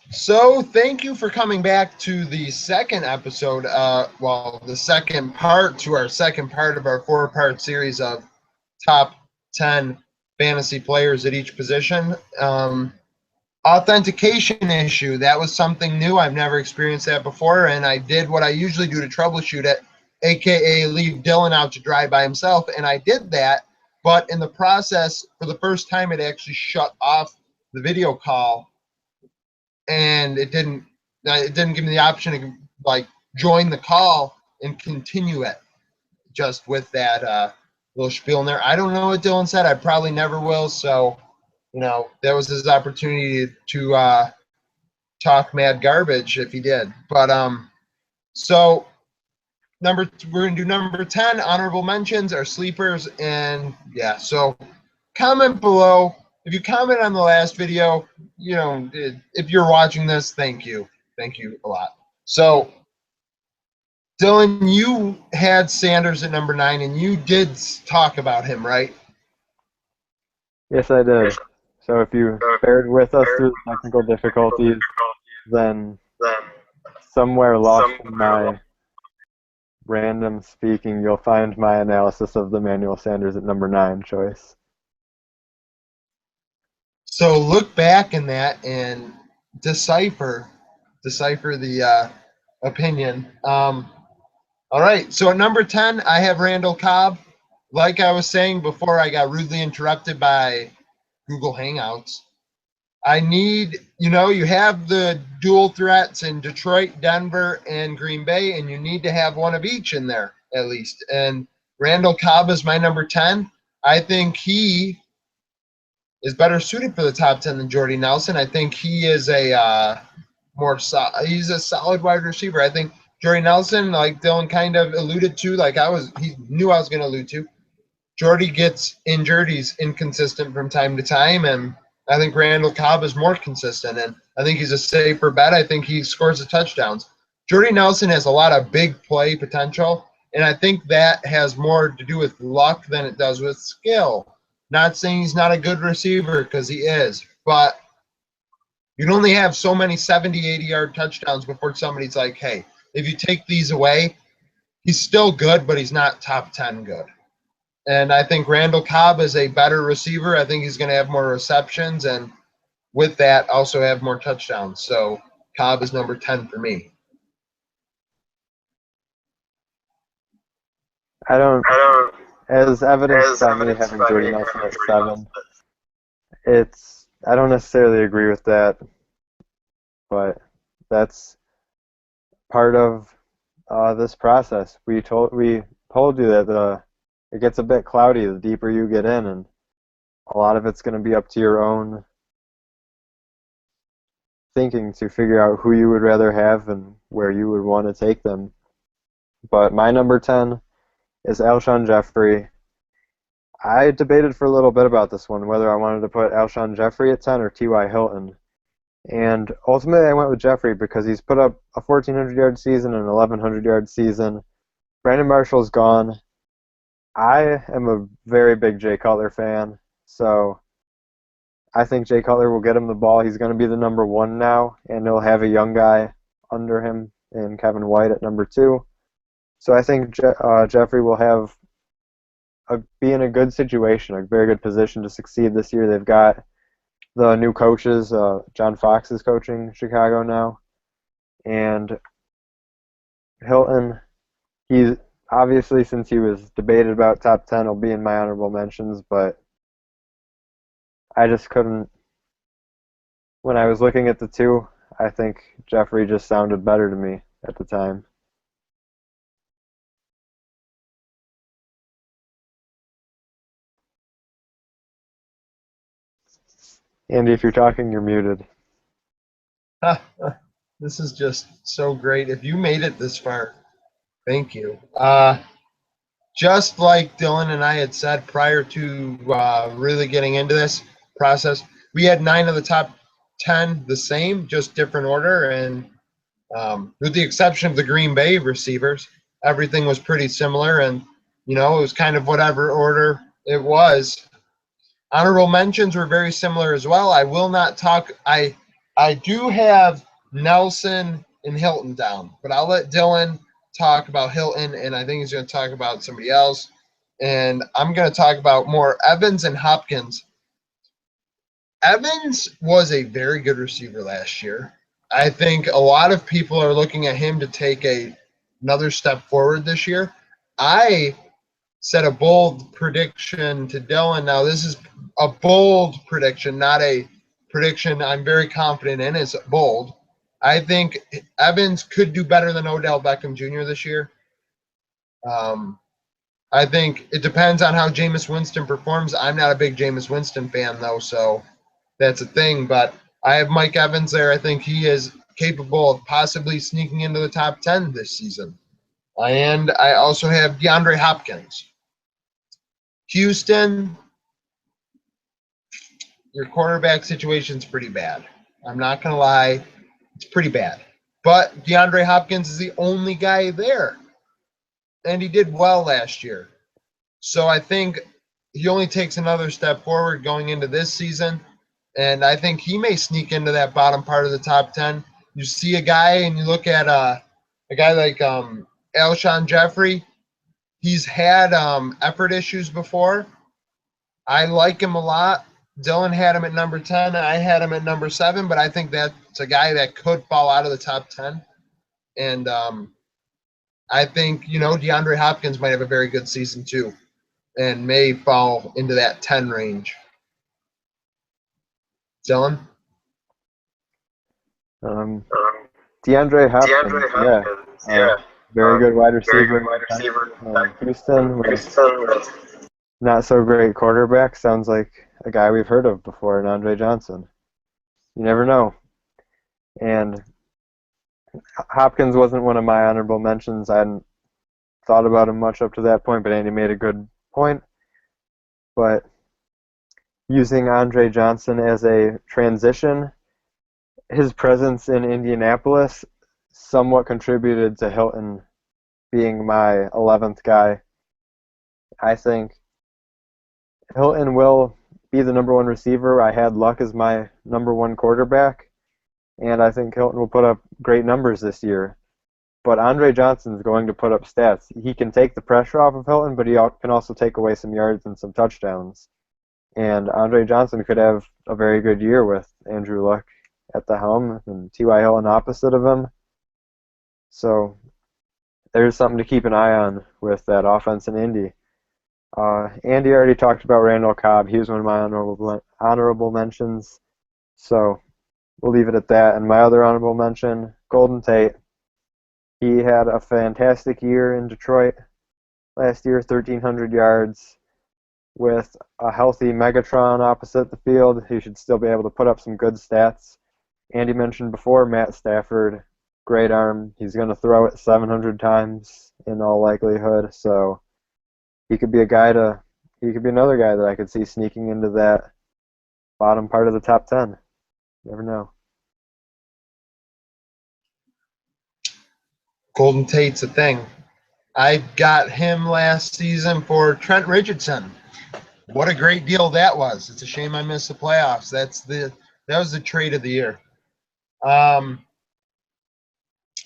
So thank you for coming back to the second episode, the second part to our second part of our four-part series of top 10 fantasy players at each position. Authentication issue, that was something new. I've never experienced that before, and I did what I usually do to troubleshoot it, aka leave Dylan out to dry by himself, and I did that, but in the process, for the first time, it actually shut off the video call and it didn't give me the option to like join the call and continue it just with that little spiel in there. I don't know what Dylan said. I probably never will. So, that was his opportunity to talk mad garbage if he did. But so we're gonna do number 10 honorable mentions, our sleepers, and yeah. So comment below. If you comment on the last video, if you're watching this, thank you a lot. So Dylan, you had Sanders at number 9, and you did talk about him, right? Yes, I did. So if you bared with us through the technical difficulties, then somewhere lost in my random speaking, you'll find my analysis of the Emmanuel Sanders at number 9 choice. So look back in that and decipher the opinion. All right. So at number 10, I have Randall Cobb. Like I was saying before, I got rudely interrupted by Google Hangouts. I need, you have the dual threats in Detroit, Denver, and Green Bay, and you need to have one of each in there at least. And Randall Cobb is my number 10. I think he is better suited for the top 10 than Jordy Nelson. I think he is he's a solid wide receiver. I think Jordy Nelson, like Dylan kind of alluded to, he knew I was going to allude to. Jordy gets injured. He's inconsistent from time to time, and I think Randall Cobb is more consistent, and I think he's a safer bet. I think he scores the touchdowns. Jordy Nelson has a lot of big play potential, and I think that has more to do with luck than it does with skill. Not saying he's not a good receiver, because he is, but you can only have so many 70, 80-yard touchdowns before somebody's like, hey, if you take these away, he's still good, but he's not top 10 good. And I think Randall Cobb is a better receiver. I think he's going to have more receptions, and with that, also have more touchdowns. So Cobb is number 10 for me. As evidenced by me having Jordy Nelson at 7, I don't necessarily agree with that, but that's part of this process. We told you that it gets a bit cloudy the deeper you get in, and a lot of it's going to be up to your own thinking to figure out who you would rather have and where you would want to take them. But my number 10 is Alshon Jeffrey. I debated for a little bit about this one, whether I wanted to put Alshon Jeffrey at 10 or T.Y. Hilton. And ultimately I went with Jeffrey because he's put up a 1,400-yard season and an 1,100-yard season. Brandon Marshall's gone. I am a very big Jay Cutler fan, so I think Jay Cutler will get him the ball. He's going to be the number 1 now, and he'll have a young guy under him in Kevin White at number 2. So I think Jeffrey will be in a good situation, a very good position to succeed this year. They've got the new coaches. John Fox is coaching Chicago now. And Hilton, he's obviously, since he was debated about top 10, will be in my honorable mentions, but I just couldn't. When I was looking at the two, I think Jeffrey just sounded better to me at the time. Andy, if you're talking, you're muted. This is just so great. If you made it this far, thank you. Just like Dylan and I had said prior to really getting into this process, we had 9 of the top 10 the same, just different order. And with the exception of the Green Bay receivers, everything was pretty similar. And, it was kind of whatever order it was. Honorable mentions were very similar as well. I will not talk. I I do have Nelson and Hilton down, but I'll let Dylan talk about Hilton, and I think he's going to talk about somebody else. And I'm going to talk about more Evans and Hopkins. Evans was a very good receiver last year. I think a lot of people are looking at him to take another step forward this year. I set a bold prediction to Dylan. Now, this is a bold prediction, not a prediction I'm very confident in. It's bold. I think Evans could do better than Odell Beckham Jr. this year. I think it depends on how Jameis Winston performs. I'm not a big Jameis Winston fan, though, so that's a thing. But I have Mike Evans there. I think he is capable of possibly sneaking into the top 10 this season. And I also have DeAndre Hopkins. Houston, your quarterback situation's pretty bad. I'm not going to lie. It's pretty bad. But DeAndre Hopkins is the only guy there. And he did well last year. So I think he only takes another step forward going into this season. And I think he may sneak into that bottom part of the top 10. You see a guy and you look at a guy like Alshon Jeffrey. He's had effort issues before. I like him a lot. Dylan had him at number 10. I had him at number 7, but I think that's a guy that could fall out of the top 10. And I think, DeAndre Hopkins might have a very good season too and may fall into that 10 range. Dylan? DeAndre Hopkins, very good wide receiver. Houston with not so great quarterback. Sounds like a guy we've heard of before, and Andre Johnson. You never know. And Hopkins wasn't one of my honorable mentions. I hadn't thought about him much up to that point, but Andy made a good point. But using Andre Johnson as a transition, his presence in Indianapolis somewhat contributed to Hilton being my 11th guy. I think Hilton will be the number 1 receiver. I had Luck as my number 1 quarterback, and I think Hilton will put up great numbers this year. But Andre Johnson is going to put up stats. He can take the pressure off of Hilton, but he can also take away some yards and some touchdowns. And Andre Johnson could have a very good year with Andrew Luck at the helm and T.Y. Hilton opposite of him. So there's something to keep an eye on with that offense in Indy. Andy already talked about Randall Cobb. He was one of my honorable mentions. So we'll leave it at that. And my other honorable mention, Golden Tate. He had a fantastic year in Detroit last year, 1,300 yards. With a healthy Megatron opposite the field, he should still be able to put up some good stats. Andy mentioned before, Matt Stafford, great arm. He's going to throw it 700 times in all likelihood. So he could be another guy that I could see sneaking into that bottom part of the top 10. Never know. Golden Tate's a thing. I got him last season for Trent Richardson. What a great deal that was. It's a shame I missed the playoffs. That was the trade of the year.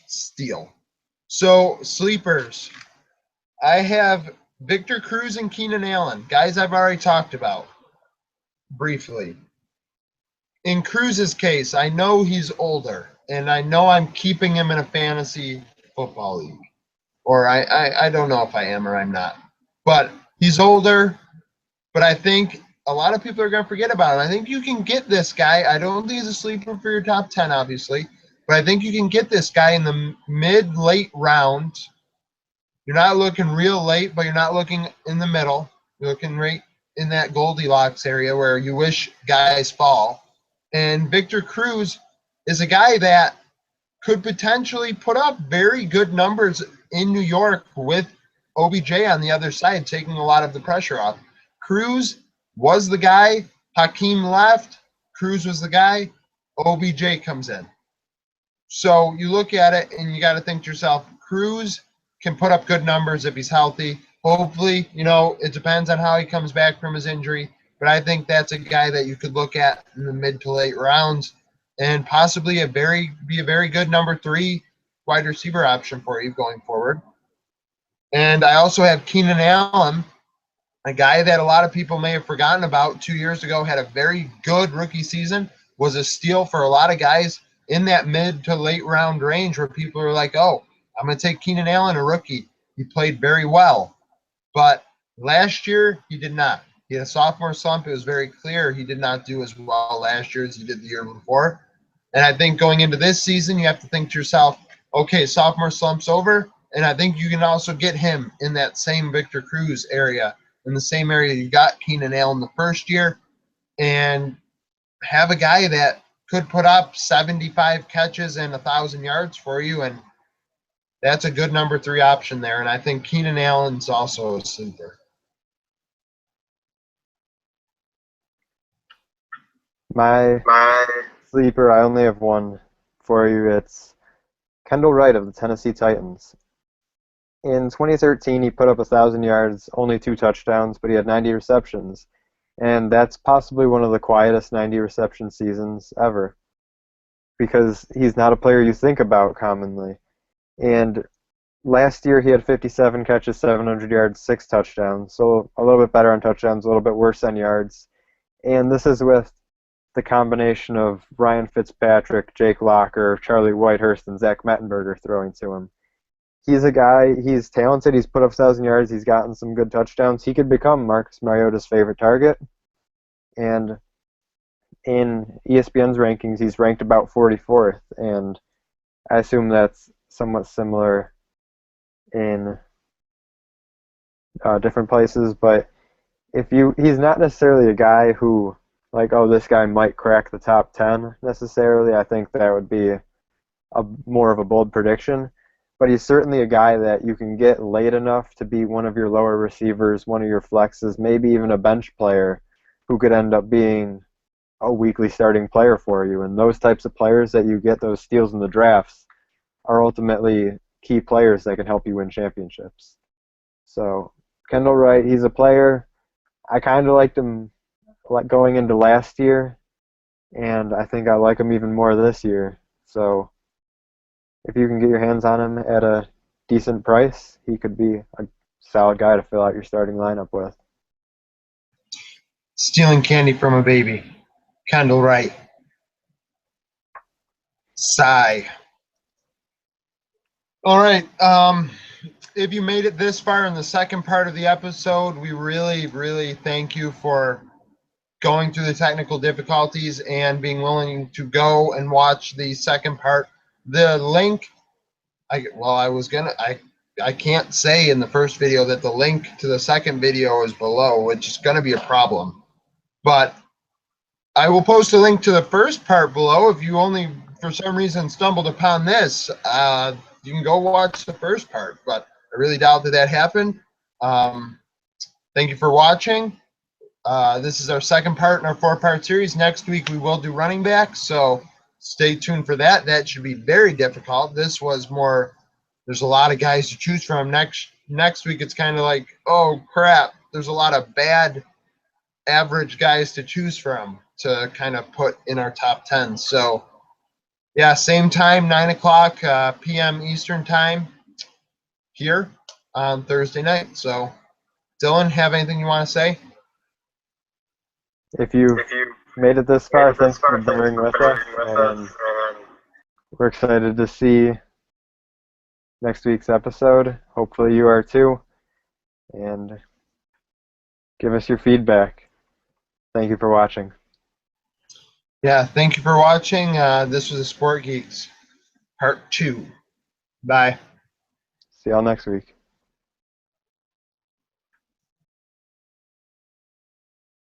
Steal. So, sleepers. I have Victor Cruz and Keenan Allen, guys I've already talked about briefly. In Cruz's case, I know he's older, and I know I'm keeping him in a fantasy football league. Or I don't know if I am or I'm not. But he's older, but I think a lot of people are going to forget about him. I think you can get this guy. I don't think he's a sleeper for your top 10, obviously, but I think you can get this guy in the mid-late round. You're not looking real late, but you're not looking in the middle. You're looking right in that Goldilocks area where you wish guys fall. And Victor Cruz is a guy that could potentially put up very good numbers in New York with OBJ on the other side, taking a lot of the pressure off. Cruz was the guy. Hakeem left. Cruz was the guy. OBJ comes in. So you look at it and you got to think to yourself, Cruz can put up good numbers if he's healthy. Hopefully, it depends on how he comes back from his injury. But I think that's a guy that you could look at in the mid to late rounds and possibly be a very good number 3 wide receiver option for you going forward. And I also have Keenan Allen, a guy that a lot of people may have forgotten about 2 years ago, had a very good rookie season, was a steal for a lot of guys in that mid to late round range where people are like, oh, I'm going to take Keenan Allen, a rookie. He played very well. But last year, he did not. He had a sophomore slump. It was very clear he did not do as well last year as he did the year before. And I think going into this season, you have to think to yourself, okay, sophomore slump's over. And I think you can also get him in that same Victor Cruz area, in the same area you got Keenan Allen the first year, and have a guy that could put up 75 catches and 1,000 yards for you. And that's a good number 3 option there. And I think Keenan Allen's also a sleeper. My sleeper, I only have one for you. It's Kendall Wright of the Tennessee Titans. In 2013, he put up 1,000 yards, only 2 touchdowns, but he had 90 receptions. And that's possibly one of the quietest 90 reception seasons ever, because he's not a player you think about commonly. And last year he had 57 catches, 700 yards, 6 touchdowns, so a little bit better on touchdowns, a little bit worse on yards. And this is with the combination of Ryan Fitzpatrick, Jake Locker, Charlie Whitehurst, and Zach Mettenberger throwing to him. He's a guy, he's talented, he's put up 1,000 yards, he's gotten some good touchdowns. He could become Marcus Mariota's favorite target. And in ESPN's rankings, he's ranked about 44th, and I assume that's somewhat similar in different places. But he's not necessarily a guy who, like, oh, this guy might crack the top 10 necessarily. I think that would be more of a bold prediction. But he's certainly a guy that you can get late enough to be one of your lower receivers, one of your flexes, maybe even a bench player who could end up being a weekly starting player for you. And those types of players that you get, those steals in the drafts, are ultimately key players that can help you win championships. So Kendall Wright, he's a player. I kind of liked him going into last year, and I think I like him even more this year. So if you can get your hands on him at a decent price, he could be a solid guy to fill out your starting lineup with. Stealing candy from a baby. Kendall Wright. Sigh. All right. If you made it this far in the second part of the episode, we really, really thank you for going through the technical difficulties and being willing to go and watch the second part. The link, I can't say in the first video that the link to the second video is below, which is going to be a problem. But I will post a link to the first part below. If you only, for some reason, stumbled upon this, you can go watch the first part. But I really doubt that happened. Thank you for watching. This is our second part in our 4-part series. Next week we will do running back, so stay tuned for that. That should be very difficult. This was more, there's a lot of guys to choose from. Next week it's kind of like, oh crap, there's a lot of bad average guys to choose from to kind of put in our top 10. So yeah, same time, 9 o'clock p.m. Eastern time here on Thursday night. So Dylan, have anything you want to say? If you made it this far, thanks for bearing with us, and we're excited to see next week's episode. Hopefully you are too, and give us your feedback. Thank you for watching. Yeah, thank you for watching. This was a Sport Geeks Part 2. Bye. See y'all next week.